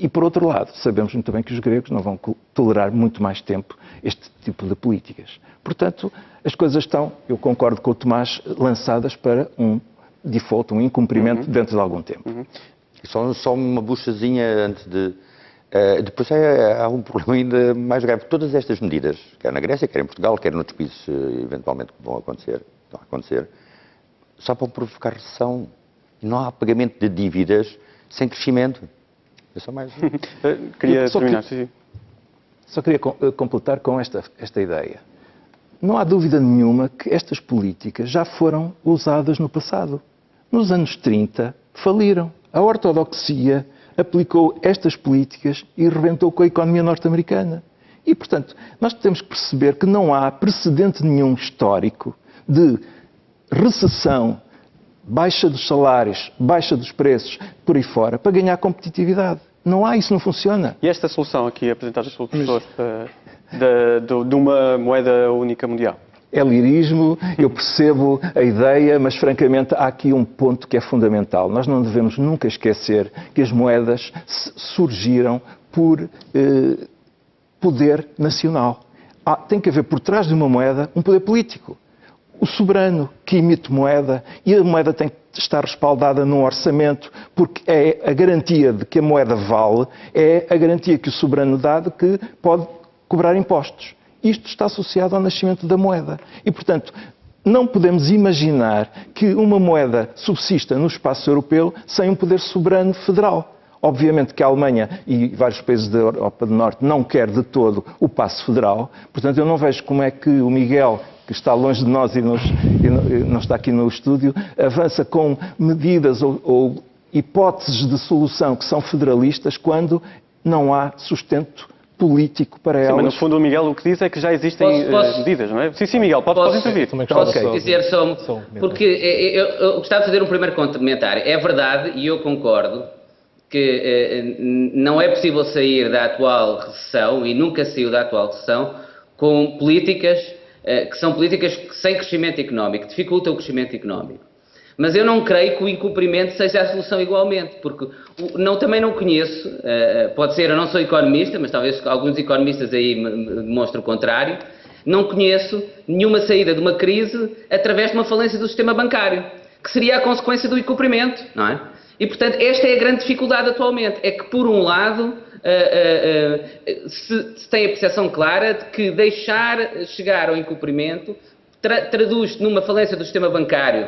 E, por outro lado, sabemos muito bem que os gregos não vão tolerar muito mais tempo este tipo de políticas. Portanto, as coisas estão, eu concordo com o Tomás, lançadas para um default, um incumprimento dentro de algum tempo. Só uma buchazinha antes de... depois há um problema ainda mais grave. Todas estas medidas, quer na Grécia, quer em Portugal, quer noutros países eventualmente que vão acontecer, só vão provocar recessão. Não há pagamento de dívidas sem crescimento. É só mais... Queria terminar, Só queria completar com esta ideia. Não há dúvida nenhuma que estas políticas já foram usadas no passado. Nos anos 30, faliram. A ortodoxia aplicou estas políticas e rebentou com a economia norte-americana. E, portanto, nós temos que perceber que não há precedente nenhum histórico de recessão, baixa dos salários, baixa dos preços, por aí fora, para ganhar competitividade. Não há, isso não funciona. E esta solução aqui apresentada pelo professor de uma moeda única mundial? É lirismo, eu percebo a ideia, mas francamente há aqui um ponto que é fundamental. Nós não devemos nunca esquecer que as moedas surgiram por poder nacional. Tem que haver por trás de uma moeda um poder político. O soberano que emite moeda, e a moeda tem que estar respaldada num orçamento, porque é a garantia de que a moeda vale, é a garantia que o soberano dá de que pode cobrar impostos. Isto está associado ao nascimento da moeda. E, portanto, não podemos imaginar que uma moeda subsista no espaço europeu sem um poder soberano federal. Obviamente que a Alemanha e vários países da Europa do Norte não querem de todo o passo federal. Portanto, eu não vejo como é que o Miguel, que está longe de nós e não está aqui no estúdio, avança com medidas ou hipóteses de solução que são federalistas quando não há sustento político para elas. Mas no fundo o Miguel o que diz é que já existem medidas, não é? Sim, Miguel, pode intervir. Posso dizer só, porque eu gostava de fazer um primeiro comentário. É verdade, e eu concordo, que não é possível sair da atual recessão, e nunca saiu da atual recessão, com políticas que são políticas sem crescimento económico, que dificultam o crescimento económico. Mas eu não creio que o incumprimento seja a solução igualmente, porque também não conheço, pode ser, eu não sou economista, mas talvez alguns economistas aí me demonstrem o contrário, não conheço nenhuma saída de uma crise através de uma falência do sistema bancário, que seria a consequência do incumprimento, não é? E, portanto, esta é a grande dificuldade atualmente, é que, por um lado, se tem a percepção clara de que deixar chegar ao incumprimento traduz-se numa falência do sistema bancário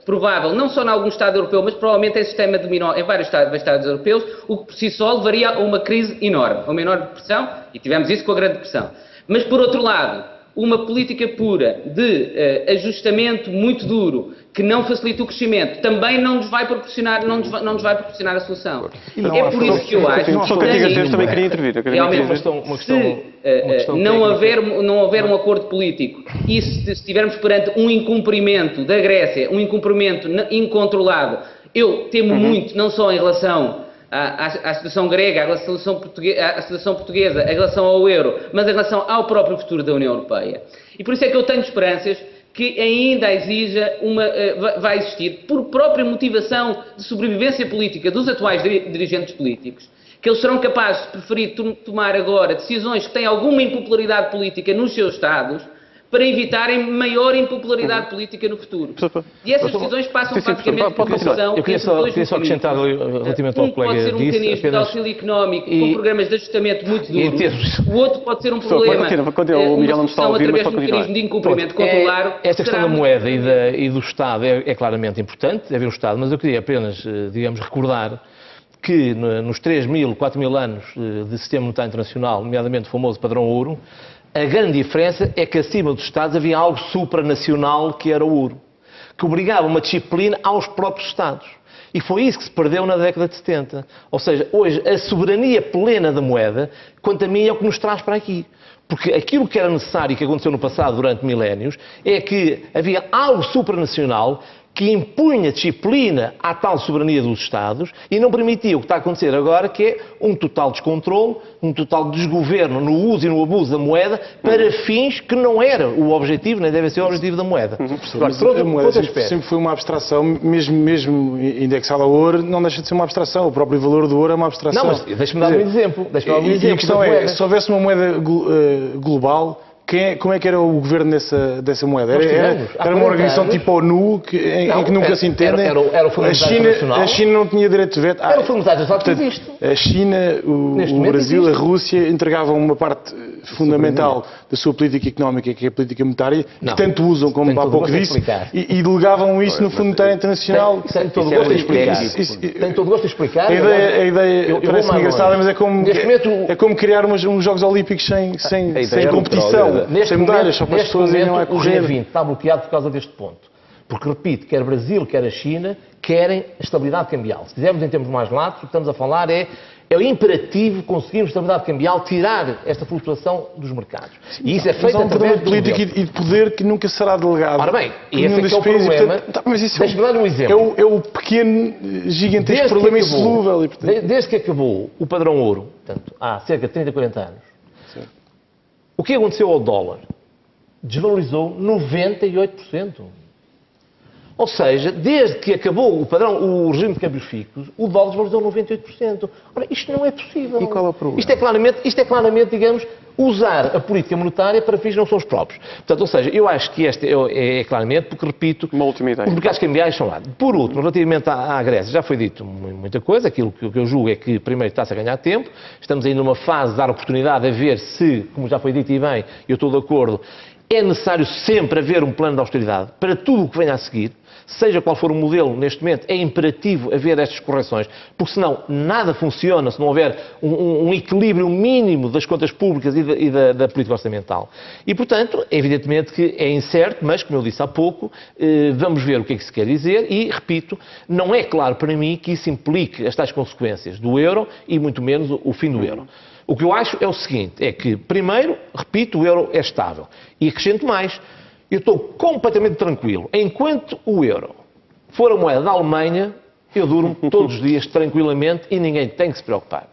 provável, não só em algum Estado europeu, mas provavelmente em sistema dominó em vários Estados europeus, o que por si só levaria a uma crise enorme, a uma enorme depressão, e tivemos isso com a Grande Depressão. Mas, por outro lado, uma política pura de ajustamento muito duro, que não facilita o crescimento, também não nos vai proporcionar, não nos vai proporcionar a solução. É por isso que eu acho que também queria intervir. realmente, se não houver um acordo político e se estivermos perante um incumprimento da Grécia, um incumprimento incontrolado, eu temo muito, não só em relação à situação grega, à situação portuguesa, em relação ao euro, mas em relação ao próprio futuro da União Europeia. E por isso é que eu tenho esperanças que ainda exija vai existir, por própria motivação de sobrevivência política dos atuais dirigentes políticos, que eles serão capazes de preferir tomar agora decisões que têm alguma impopularidade política nos seus Estados, para evitarem maior impopularidade política no futuro. E essas decisões passam praticamente por decisão. Eu queria só acrescentar relativamente ao colega disse. Pode ser um mecanismo de auxílio económico com programas de ajustamento muito duros. O outro pode ser um problema, uma solução através de um mecanismo de incumprimento controlado. Esta questão da moeda e do Estado é claramente importante, é haver o Estado, mas eu queria apenas, digamos, recordar que nos 3.000, 4.000 anos de sistema monetário internacional, nomeadamente o famoso padrão ouro, a grande diferença é que acima dos Estados havia algo supranacional que era o ouro, que obrigava uma disciplina aos próprios Estados. E foi isso que se perdeu na década de 70. Ou seja, hoje a soberania plena da moeda, quanto a mim, é o que nos traz para aqui. Porque aquilo que era necessário e que aconteceu no passado durante milénios é que havia algo supranacional que impunha disciplina à tal soberania dos Estados e não permitia o que está a acontecer agora, que é um total descontrole, um total desgoverno no uso e no abuso da moeda para fins que não era o objetivo, nem deve ser o objetivo da moeda. A moeda sempre foi uma abstração, mesmo indexada ao ouro, não deixa de ser uma abstração. O próprio valor do ouro é uma abstração. Não, mas deixa-me dar um exemplo. E a questão é, se houvesse uma moeda global, como é que era o governo dessa moeda? Era uma organização tipo ONU, em que nunca se entendem. Era o Fundo Monetário Internacional. A China não tinha direito de veto. Era o Fundo Monetário Internacional que existe. A China, o Brasil, a Rússia entregavam uma parte fundamental da sua política económica, que é a política monetária, que tanto usam, como há pouco disse, e delegavam isso no Fundo Monetário Internacional. Tem todo o gosto em explicar. Tem todo o gosto em explicar. A ideia parece-me engraçada, mas é como criar uns Jogos Olímpicos sem competição. Neste medalhas, só para as pessoas irem lá correr. O G20 está bloqueado por causa deste ponto. Porque, repito, quer Brasil, quer a China, querem estabilidade cambial. Se quisermos em termos mais latos, o que estamos a falar é o imperativo conseguirmos estabilidade cambial, tirar esta flutuação dos mercados. E isso é feito através de política e de poder que nunca será delegado. Ora bem, e esse é o problema. Deixa-me dar um exemplo. É o pequeno, gigantesco problema insolúvel. Desde que acabou o padrão ouro, portanto, há cerca de 30, 40 anos, o que aconteceu ao dólar? Desvalorizou 98%. Ou seja, desde que acabou o regime de câmbios fixos, o dólar desvalorizou 98%. Ora, isto não é possível. E qual é o problema? Isto é claramente, digamos, usar a política monetária para fins que não são os próprios. Portanto, ou seja, eu acho que este é claramente, porque, repito, uma última ideia. Os mercados cambiais são lá. Por último, relativamente à Grécia, já foi dito muita coisa. Aquilo que eu julgo é que, primeiro, está-se a ganhar tempo. Estamos ainda numa fase de dar oportunidade a ver se, como já foi dito e bem, eu estou de acordo, é necessário sempre haver um plano de austeridade para tudo o que venha a seguir. Seja qual for o modelo, neste momento, é imperativo haver estas correções, porque senão nada funciona se não houver um equilíbrio mínimo das contas públicas e da política orçamental. E, portanto, evidentemente que é incerto, mas, como eu disse há pouco, vamos ver o que é que se quer dizer e, repito, não é claro para mim que isso implique as tais consequências do euro e muito menos o fim do euro. O que eu acho é o seguinte, é que, primeiro, repito, o euro é estável. E acrescento mais, eu estou completamente tranquilo. Enquanto o euro for a moeda da Alemanha, eu durmo todos os dias tranquilamente e ninguém tem que se preocupar.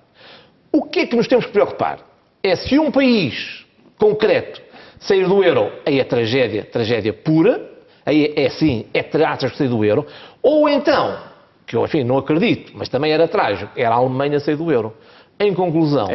O que é que nos temos que preocupar? É se um país concreto sair do euro, aí é tragédia pura, aí é sim, é tragédia sair do euro, ou então, que eu, enfim, não acredito, mas também era trágico, era a Alemanha sair do euro. Em conclusão,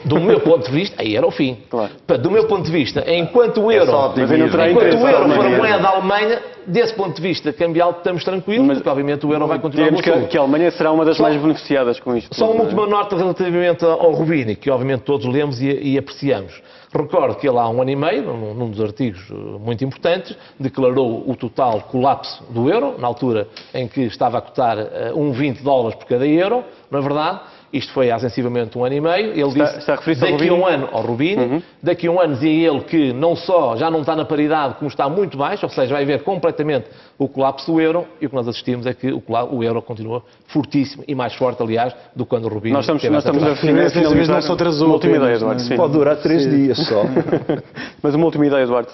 do meu ponto de vista, aí era o fim. Claro. Do meu ponto de vista, enquanto o euro for a moeda da Alemanha, desse ponto de vista cambial, estamos tranquilos, porque obviamente o euro vai continuar a que a Alemanha será uma das mais beneficiadas com isto. Só uma última nota relativamente ao Rubini, que obviamente todos lemos e apreciamos. Recordo que ele há 1 ano e meio, num dos artigos muito importantes, declarou o total colapso do euro, na altura em que estava a cotar $1,20 por cada euro, não é verdade? Isto foi há sensivelmente 1 ano e meio. Ele disse, está a referir-se ao daqui a Rubino? um ano ao Rubino, daqui a um ano dizia ele que não só já não está na paridade, como está muito baixo, ou seja, vai haver completamente o colapso do euro, e o que nós assistimos é que o euro continua fortíssimo e mais forte, aliás, do que quando o Rubino Nós estamos teve essa a Desta vez não se atrasou uma última ideia, apenas, Eduardo. não é? Sim. Pode durar 3 dias só. Mas uma última ideia, Eduardo,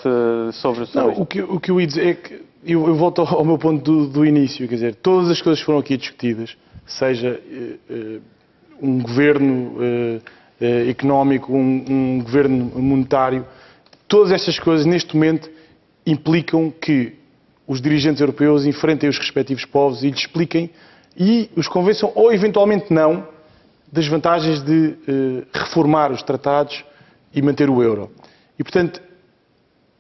sobre Não, isto. o que eu ia dizer é que eu volto ao meu ponto do início, quer dizer, todas as coisas que foram aqui discutidas, seja um governo económico, um governo monetário, todas estas coisas neste momento implicam que os dirigentes europeus enfrentem os respectivos povos e lhes expliquem e os convençam, ou eventualmente não, das vantagens de reformar os tratados e manter o euro. E, portanto,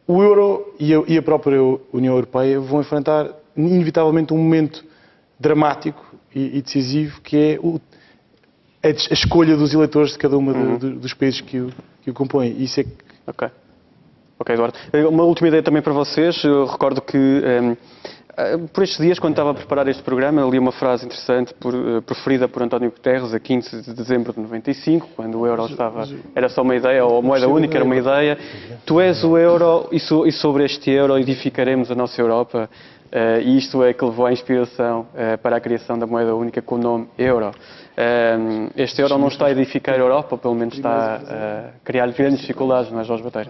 o euro e a própria União Europeia vão enfrentar, inevitavelmente, um momento dramático e decisivo, que é a escolha dos eleitores de cada um dos países que o compõem. Isso é que... Ok, Eduardo. Uma última ideia também para vocês. Eu recordo que, por estes dias, quando estava a preparar este programa, eu li uma frase interessante proferida por António Guterres a 15 de dezembro de 95, quando o euro era só uma ideia, ou a moeda única era uma ideia. Tu és o euro e sobre este euro edificaremos a nossa Europa. E isto é que levou à inspiração para a criação da moeda única com o nome euro. Este euro não está a edificar a Europa, ou pelo menos está a criar grandes dificuldades, não é, Jorge Bateira?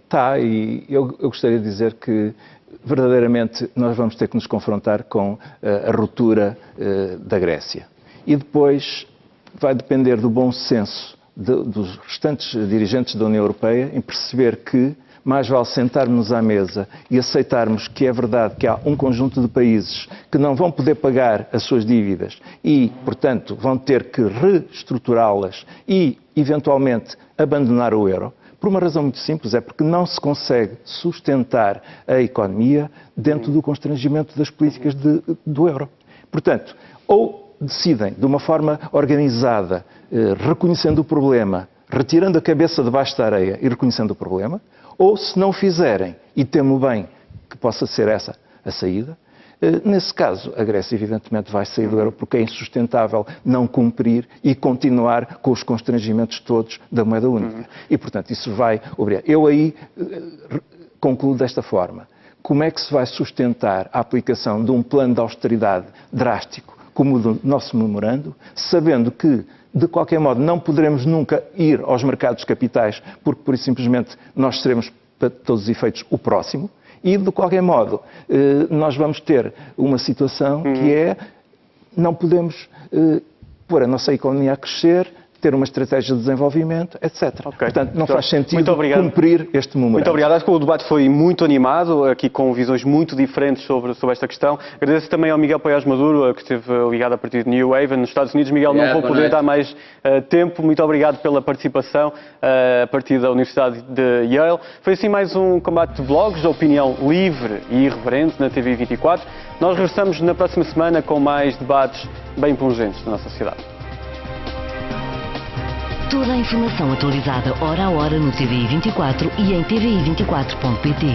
Tá, e eu gostaria de dizer que verdadeiramente nós vamos ter que nos confrontar com a ruptura da Grécia. E depois vai depender do bom senso dos restantes dirigentes da União Europeia em perceber que mais vale sentarmos à mesa e aceitarmos que é verdade que há um conjunto de países que não vão poder pagar as suas dívidas e, portanto, vão ter que reestruturá-las e, eventualmente, abandonar o euro. Por uma razão muito simples, é porque não se consegue sustentar a economia dentro do constrangimento das políticas do euro. Portanto, ou decidem de uma forma organizada, reconhecendo o problema, retirando a cabeça debaixo da areia e reconhecendo o problema, ou se não o fizerem, e temo bem que possa ser essa a saída, nesse caso, a Grécia evidentemente vai sair do euro porque é insustentável não cumprir e continuar com os constrangimentos todos da moeda única. E, portanto, isso vai obrigar. Eu aí concluo desta forma. Como é que se vai sustentar a aplicação de um plano de austeridade drástico como o do nosso memorando, sabendo que, de qualquer modo, não poderemos nunca ir aos mercados capitais porque, por isso, simplesmente, nós seremos, para todos os efeitos, o próximo. E, de qualquer modo, nós vamos ter uma situação que é, não podemos pôr a nossa economia a crescer, ter uma estratégia de desenvolvimento, etc. Portanto, não faz sentido cumprir este memorando. Muito obrigado. Acho que o debate foi muito animado, aqui com visões muito diferentes sobre esta questão. Agradeço também ao Miguel Paiás Maduro, que esteve ligado a partir de New Haven, nos Estados Unidos. Miguel, não vou poder dar mais tempo. Muito obrigado pela participação a partir da Universidade de Yale. Foi assim mais um combate de vlogs, a opinião livre e irreverente na TV 24. Nós regressamos na próxima semana com mais debates bem pungentes da nossa sociedade. Toda a informação atualizada hora a hora no TVI 24 e em tvi24.pt.